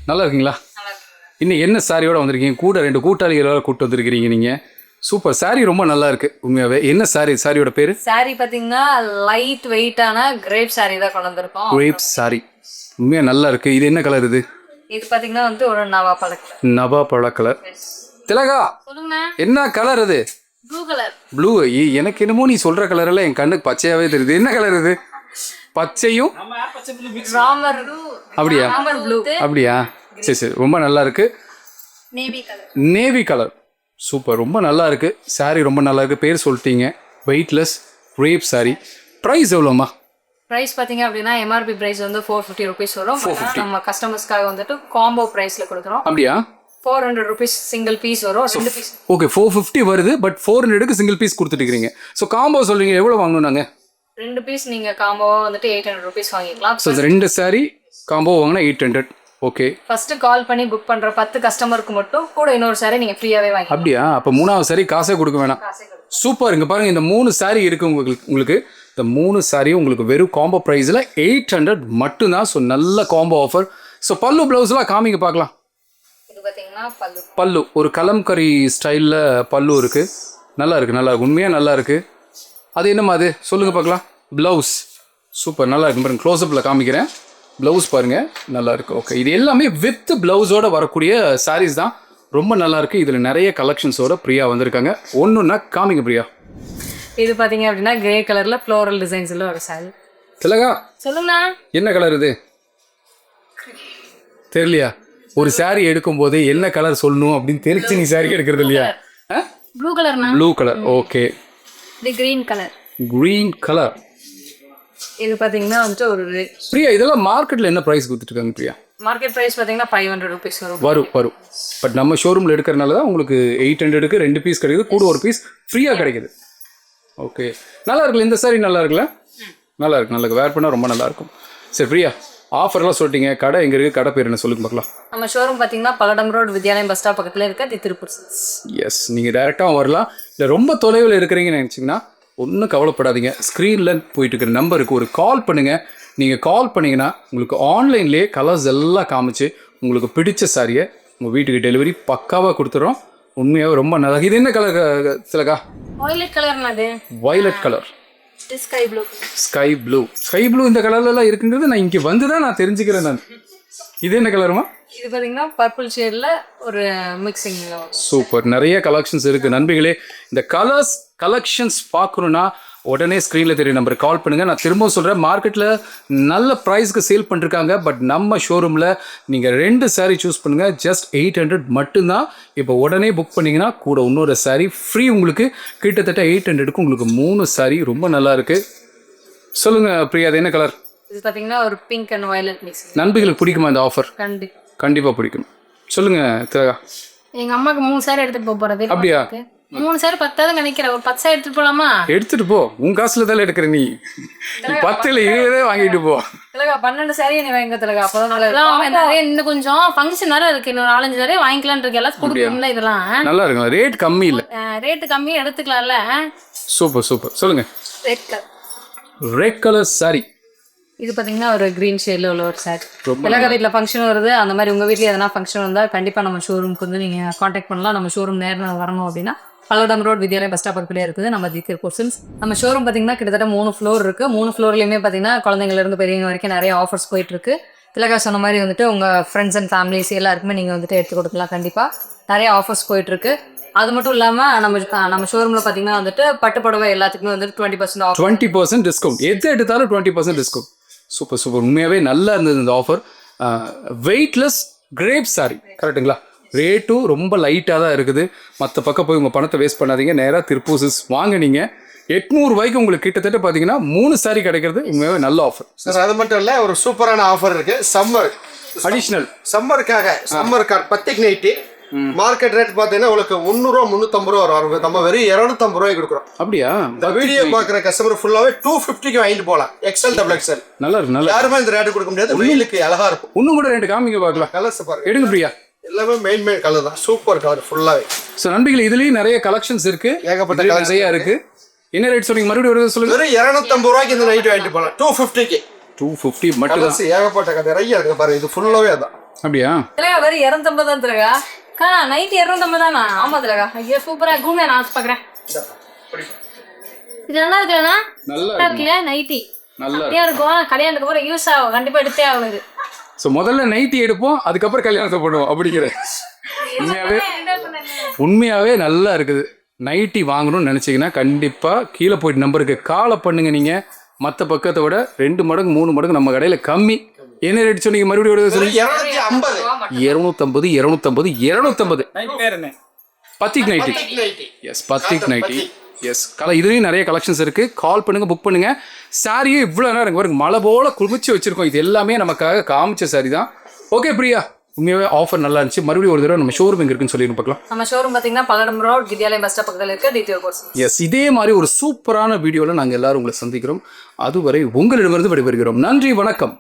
நல்லா இருக்கீங்களா? இன்னும் என்ன சாரியோட வந்திருக்கீங்க? கூட 2 கூட்டாளிகளோட கூட்டு வந்திருக்கிறீங்க நீங்கள். சூப்பர். சாரி ரொம்ப நல்லா இருக்கு உண்மையாவே. என்ன சாரி? சாரியோட பேரு? சாரி பாத்தீங்கன்னா லைட் வெயிட்டான கிரேப் சாரி தான் கொண்டு வந்திருக்கோம். கிரேப் சாரி உண்மையா நல்லா இருக்கு. இது என்ன கலர் இது? இது பாத்தீங்கன்னா வந்து ஒரு நவா பழ கலர். நவா பழ கலர். திலகா சொல்லுங்க. என்ன கலர் அது? Blue colour. ப்ளூ. எனக்கு என்னமோ நீ சொல்ற கலர் எல்லாம் என் கண்ணுக்கு பச்சையாவே தெரியுது. என்ன கலர் இது? பச்சையும் ராமர் அப்படியா? ராமர் ப்ளூ. அப்படியா? சரி சரி, ரொம்ப நல்லா இருக்கு. Navy colour. Navy colour super, ரொம்ப நல்லா இருக்கு. சாரி ரொம்ப நல்லா இருக்கு. பேர் சொல்லிட்டீங்க. Weightless wrap sari. ப்ரைஸ் எவ்வளோம்மா? பிரைஸ் பாத்தீங்க அப்படின்னா எம்ஆர்பி பிரைஸ் வந்து 450 rupees வரும். நம்ம கஸ்டமர்ஸ்க்காக வந்துட்டு காம்போ பிரைஸ்ல கொடுக்குறோம். அப்படியா? 400 rupees சிங்கிள் பீஸ் வரும். 2 பீஸ். ஓகே, 450 வருது, பட் 400க்கு சிங்கிள் பீஸ் கொடுத்துட்டு இருக்கீங்க. ஸோ காம்போ சொல்றீங்க, எவ்வளோ வாங்கணும் நாங்கள்? 2 பீஸ் நீங்க காம்போவா வந்துட்டு 800 rupees வாங்கிக்கலாம். ஸோ 2 சாரி காம்போ வாங்கினா 800. ஓகே. ஃபர்ஸ்ட் கால் பண்ணி புக் பண்ற 10 கஸ்டமருக்கு மட்டும் கூட இன்னொரு சாரி நீங்க ஃப்ரீயாவே வாங்கிக்கலாம். அப்படியா? அப்போ 3வது சாரி காசே கொடுக்க வேணாம். சூப்பர். இங்க பாருங்க, இந்த 3 சாரி இருக்கு உங்களுக்கு. இந்த 3 சாரி உங்களுக்கு வெறும் காம்போ ப்ரைஸில் 800 மட்டும்தான். ஸோ நல்ல காம்போ ஆஃபர். ஸோ பல்லு ப்ளவுஸ்லாம் காமிங்க பார்க்கலாம். இது பார்த்தீங்கன்னா பல்லு ஒரு கலம்கரி ஸ்டைலில் பல்லு இருக்கு. நல்லா இருக்கு, நல்லா இருக்கு, உண்மையாக நல்லா இருக்கு. அது என்னம்மா அது சொல்லுங்க பார்க்கலாம். ப்ளவுஸ் சூப்பர், நல்லா இருக்கு. பாருங்க, க்ளோஸ்அப்பில் காமிக்கிறேன். ப்ளவுஸ் பாருங்க, நல்லா இருக்கு. ஓகே, இது எல்லாமே வித் ப்ளவுஸோட வரக்கூடிய சாரீஸ் தான். ரொம்ப நல்லா இருக்கு. இதில் நிறைய கலெக்ஷன்ஸோட பிரியா வந்திருக்காங்க. ஒன்றுன்னா காமிங்க பிரியா. இது பாத்தீங்க அப்படின்னா கிரே கலர்ல ஃப்ளோரல் டிசைன்ஸ்ல ஒரு சாரி. திலகா சொல்லுங்கண்ணா. என்ன கலர் இது? தெரியலையா? ஒரு சாரி எடுக்கும் போது என்ன கலர் சொல்லணும் அப்படின்னு தெரிஞ்சு நீ சாரி எடுக்கிறது இல்லையா? ப்ளூ கலர்னா? Blue colour. ஓகே. இது கிரீன் கலர். Green colour. இது பாத்தீங்கன்னா வந்துட்டு ஒரு பிரியா, இதெல்லாம் மார்க்கெட்ல என்ன பிரைஸ் கொடுத்துட்டு இருக்காங்க பிரியா? மார்க்கெட் பிரைஸ் பாத்தீங்கன்னா 500 rupees வரும். பட் நம்ம ஷோரூம்ல எடுக்கிறனால தான் உங்களுக்கு 800க்கு 2 பீஸ் கிடைக்குது, கூட ஒரு பீஸ் ஃப்ரீயா கிடைக்குது. ஓகே, நல்லா இருக்குல்ல இந்த சாரி? நல்லா இருக்குல்ல? நல்லா இருக்கு. வேர் பண்ணால் ரொம்ப நல்லா இருக்கும். சரி பிரியா, ஆஃபர்லாம் சொல்லிட்டீங்க. கடை எங்கே இருக்குது? கடை பேர் என்ன சொல்லுங்க பார்க்கலாம். நம்ம ஷோரூம் பார்த்தீங்கன்னா Palladam road Vidyalayam bus stop பக்கத்தில் இருக்க திருப்பூர். எஸ், நீங்கள் டேரெக்டாக வரலாம். இல்லை ரொம்ப தொலைவில் இருக்கிறீங்கன்னு நினச்சிங்கன்னா ஒன்றும் கவலைப்படாதீங்க. ஸ்க்ரீனில் போயிட்டு இருக்கிற நம்பருக்கு ஒரு கால் பண்ணுங்கள். நீங்கள் கால் பண்ணிங்கன்னா உங்களுக்கு ஆன்லைன்லேயே கலர்ஸ் எல்லாம் காமிச்சு உங்களுக்கு பிடிச்ச சாரியை உங்கள் வீட்டுக்கு டெலிவரி பக்காவாக கொடுத்துட்றோம். உண்மையாக ரொம்ப நல்லா. இது என்ன கலர் திலகா? வயலட் கலர்னாது. Violet colour. Sky blue. Sky blue இந்த கலர்லாம் இருக்குங்கிறது நான் இங்கே வந்து தான் நான் தெரிஞ்சுக்கிறேன். நான் இது என்ன கலருமா? இது பார்த்தீங்கன்னா பர்பிள் ஷேட்ல ஒரு மிக்சிங். சூப்பர், நிறைய கலெக்ஷன்ஸ் இருக்குது நண்பர்களே. இந்த கலெக்ஷன்ஸ் பார்க்கணுன்னா உடனே ஸ்க்ரீனில் தெரிய நம்பருக்கு கால் பண்ணுங்கள். நான் திரும்ப சொல்கிறேன், மார்க்கெட்டில் நல்ல ப்ரைஸ்க்கு சேல் பண்ணிருக்காங்க. பட் நம்ம ஷோரூமில் நீங்கள் 2 சாரீ சூஸ் பண்ணுங்கள். ஜஸ்ட் 800 மட்டும்தான். இப்போ உடனே புக் பண்ணிங்கன்னா கூட இன்னொரு சாரீ ஃப்ரீ உங்களுக்கு. கிட்டத்தட்ட 800க்கு உங்களுக்கு 3 சாரீ. ரொம்ப நல்லா இருக்குது. சொல்லுங்கள் பிரியா, அது என்ன கலர்? இது பார்த்தீங்கன்னா ஒரு பிங்க் அண்ட் வயலட் மிக்ஸ். நண்பர்களுக்கு பிடிக்குமா இந்த ஆஃபர்? கண்டிப்பாக பிடிக்கும். சொல்லுங்கள் திலகா. எங்கள் அம்மாவுக்கு 3 சாரீ எடுத்துகிட்டு போகிறது. அப்படியா? 3 சாரீ 10 நினைக்கிறேன். ஒரு 10 சாரீ எடுத்துட்டு போலாமா? எடுத்துட்டு போ. உன் காசுல தான் எடுக்கிற. நீ 10 இல்ல 20 வாங்கிட்டு போ. திலகா 12 சாரீ நீ வாங்க திலகா. அப்பதான் நிறைய இன்னும் கொஞ்சம் ஃபங்க்ஷன் வேற இருக்கு. இன்னும் 4-5 சாரீ வாங்கிக்கலாம்னு இருக்கு. எல்லாம் கொடுக்கணும்ல. இதெல்லாம் நல்லா இருக்கும். ரேட் கம்மி இல்ல. ரேட் கம்மி எடுத்துக்கலாம்ல. சூப்பர். சொல்லுங்க. Red colour sorry. இது பார்த்தீங்கன்னா ஒரு க்ரீன் ஷேடில் உள்ள ஒரு சாரி. எல்லா வீட்டில் ஃபங்க்ஷன் வருது. அந்த மாதிரி உங்கள் வீட்டில் எதனா ஃபங்க்ஷன் வந்தால் கண்டிப்பாக நம்ம ஷோரூமுக்கு வந்து நீங்கள் காண்டாக்ட் பண்ணலாம். நம்ம ஷோரூம் நேரில் வரணும் அப்படின்னா Palladam road Vidyalayam bus stop பக்கத்துலேயே இருக்குது நம்ம திருப்பூர் சில்க்ஸ். நம்ம ஷோரூம் பார்த்தீங்கன்னா கிட்டத்தட்ட 3 ஃப்ளோர் இருக்குது. 3 ஃப்ளோர்லேயுமே பார்த்தீங்கன்னா குழந்தைங்கலேருந்து பெரியவங்க வரைக்கும் நிறைய ஆஃபர்ஸ் போயிட்டுருக்கு. திலகா சொன்ன மாதிரி வந்துட்டு உங்கள் ஃப்ரெண்ட்ஸ் அண்ட் ஃபேமிலிஸ் எல்லாருக்குமே நீங்கள் வந்துட்டு எடுத்து கொடுக்கலாம். கண்டிப்பாக நிறைய ஆஃபர்ஸ் போயிட்டுருக்கு. அது மட்டும் இல்லாமல் நம்ம ஷோரூமில் பார்த்தீங்கன்னா வந்துட்டு பட்டு புடவை எல்லாத்துக்குமே வந்துட்டு 20% ஆஃப். 20% டிஸ்கவுண்ட். எது எடுத்தாலும் 20% டிஸ்கவுண்ட். சூப்பர். உண்மையாகவே நல்லா இருந்தது இந்த ஆஃபர். வெயிட்லெஸ் கிரேப் சாரி கரெக்டுங்களா? ரேட்டும் ரொம்ப லைட்டாக தான் இருக்குது. மற்ற பக்கம் போய் உங்கள் பணத்தை வேஸ்ட் பண்ணாதீங்க. நேராக திருப்பூர் சில்க்ஸ் வாங்கினீங்க. 800 ரூபாய்க்கு உங்களுக்கு கிட்டத்தட்ட பார்த்தீங்கன்னா 3 சாரி கிடைக்கிறது. உண்மையாகவே நல்ல ஆஃபர் சார். அது மட்டும் இல்லை, ஒரு சூப்பரான ஆஃபர் இருக்கு. சம்மர் அடிஷ்னல் சம்மர் கார்டு 10க்கு நைட்டு. மார்க்கெட் ரேட் பார்த்தீங்கன்னா உங்களுக்கு 300 ரூபா 350 ரூபா வரும். நம்ம வெறும் 250 ரூபாய்க்கு கொடுக்குறோம். அப்படியா? இந்த வீடியோ பார்க்குற கஸ்டமர் ஃபுல்லாகவே 250க்கு வாங்கிட்டு போகலாம். XL XXL நல்லா இருக்கு. யாருமே இந்த ரேட்டு கொடுக்க முடியாது. வெயிலுக்கு அழகா இருக்கும். இன்னும் கூட 2 காமிங்க பார்க்கலாம். கலர்ஸ் பாருங்க. எடுங்க பிரியா. எல்லாமே மெயின் கலர் தான். சூப்பர் கலர் ஃபுல்லாவே. ஸோ நண்பர்களே, இதுலேயும் நிறைய கலெக்ஷன்ஸ் இருக்கு. ஏகப்பட்ட கலர்ஸ் நிறைய இருக்கு. என்ன ரேட் சொன்னீங்க? மறுபடியும் சொல்லுங்க. வெறும் 250 ரூபாய்க்கு இந்த நைட் வாங்கிட்டு போகலாம். 250க்கு. 250 மட்டும். ஏகப்பட்ட கலர் நிறைய இருக்கு பாருங்க. இது ஃபுல்லாவே அதான். அப்படியா? திலகா வெறும் 250 தான் திலகா. அக்கா நைட் 250 தானா? ஆமா திலகா. ஐயோ சூப்பரா குங்க நான் பாக்குறேன். இது நல்லா இருக்குல்லண்ணா? நல்லா இருக்குல்ல நைட்டி. நல்லா அப்படியே இருக்கும். கல்யாணத்துக்கு அப்புறம் யூஸ் ஆகும். கண்டிப்பா எடுத்தே ஆகுது. ஸோ முதல்ல நைட்டி எடுப்போம், அதுக்கப்புறம் கல்யாணத்தை பண்ணுவோம் அப்படிங்கிற. உண்மையாகவே நல்லா இருக்குது. நைட்டி வாங்கணும்னு நினச்சிங்கன்னா கண்டிப்பாக கீழே போயிட்டு நம்பருக்கு காலை பண்ணுங்க. நீங்கள் மற்ற பக்கத்தை விட 2 மடங்கு 3 மடங்கு நம்ம கடையில் கம்மி. என்ன ரேட் சொன்னீங்க மறுபடியும்? 250 250 batik nighty. Yes batik nighty. Yes இதுலேயும் நிறைய கலெக்ஷன்ஸ் இருக்குது. கால் பண்ணுங்கள், புக் பண்ணுங்கள். சாரியே இவ்வளோ நேரம் பாருங்க, மழை போல் குளிச்சு வச்சுருக்கோம். இது எல்லாமே நமக்காக காமிச்ச சாரி தான். ஓகே பிரியா, உண்மையாகவே ஆஃபர் நல்லா இருந்துச்சு. மறுபடியும் ஒரு தடவை நம்ம ஷோரூம் எங்கே இருக்குன்னு சொல்லிட்டு பார்க்கலாம். நம்ம ஷோரூம் பார்த்தீங்கன்னா Palladam road Vidyalayam bus stop பக்கத்தில் இருக்க டிடிஓ கோர்ஸ். எஸ் இதே மாதிரி ஒரு சூப்பரான வீடியோவில் நாங்கள் எல்லாரும் உங்களை சந்திக்கிறோம். அதுவரை உங்களிடமிருந்து விடைபெறுகிறோம். நன்றி, வணக்கம்.